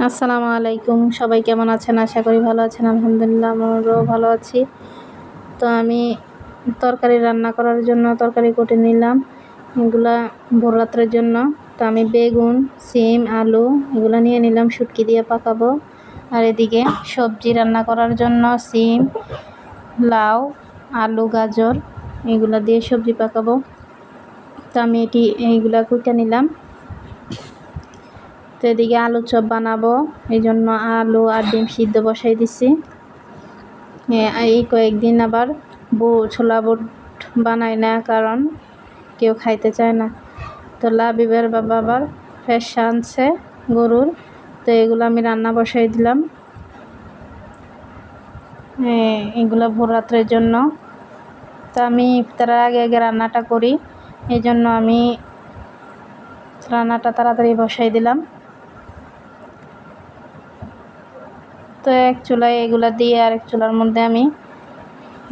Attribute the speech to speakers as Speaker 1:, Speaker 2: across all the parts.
Speaker 1: আসসালামু আলাইকুম। সবাই কেমন আছেন? আশা করি ভালো আছেন। আলহামদুলিল্লাহ আমরাও ভালো আছি। তো আমি তরকারি রান্না করার জন্য তরকারি কুটে নিলাম, এগুলা ভোর রাত্রের জন্য। তো আমি বেগুন, সিম, আলু এগুলো নিয়ে নিলাম, শুটকি দিয়ে পাকাবো। আর এদিকে সবজি রান্না করার জন্য সিম, লাউ, আলু, গাজর এগুলো দিয়ে সবজি পাকাবো। তো আমি এইগুলা কুটে নিলাম। তো এদিকে আলু চপ বানাবো, এই জন্য আলু আর ডিম সিদ্ধ বসাই দিছি। এই কয়েকদিন আবার ছোলা বুট বানাই না, কারণ কেউ খাইতে চায় না। তো লাবিবের বাবা আবার ফ্রেশ আনছে গরুর, তো এগুলো আমি রান্না বসাই দিলাম। এগুলো ভোর রাত্রের জন্য। তো আমি ইফতারের আগে আগে রান্নাটা করি, এই জন্য আমি রান্নাটা তাড়াতাড়ি বসাই দিলাম। তো এক চুলায় এগুলা দিয়ে আরেক চুলার মধ্যে আমি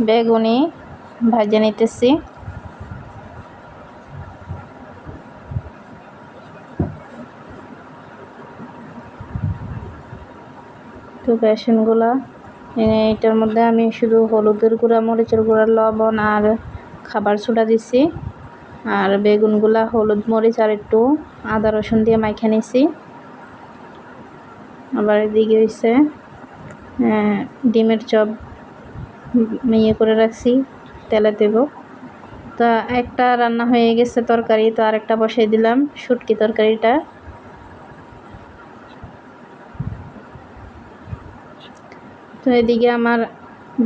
Speaker 1: বেগুনি ভাজে নিতেছি। তো বেসনগুলা এটার মধ্যে আমি শুধু হলুদের গুঁড়া, মরিচের গুঁড়া, লবণ আর খাবার সোডা দিছি। আর বেগুনগুলা হলুদ, মরিচ আর একটু আদা রসুন দিয়ে মাইখা নিছি। আবার এদিকে হইছে ডিমের চপ করে রাখছি, তেলে দেব। তো একটা রান্না হয়ে গেছে তরকারি, তো আরেকটা বসাই দিলাম, শুটকি তরকারিটা। তো এদিকে আমার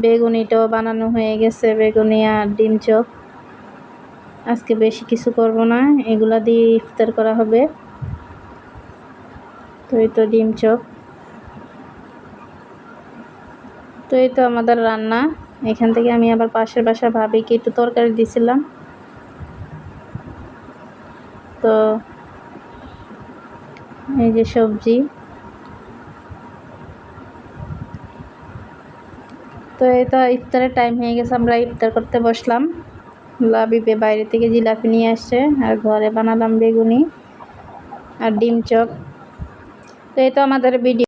Speaker 1: বেগুনিটাও বানানো হয়ে গেছে, বেগুনি আর ডিম চপ। আজকে বেশি কিছু করব না, এগুলা দিয়ে ইফতার করা হবে। তো এই তো ডিম চপ। তো এই তো আমাদের রান্না। এখান থেকে আমি আবার পাশের বাসা ভাবিকে একটু তরকারি দিছিলাম। তো এই যে সবজি। তো এই তো ইফতারের টাইম হয়ে গেছে, আমরা ইফতার করতে বসলাম। লাবিবে বাইরে থেকে জিলাপি নিয়ে আসছে, আর ঘরে বানালাম বেগুনি আর ডিম চপ। তো এই তো আমাদের ভিডিও।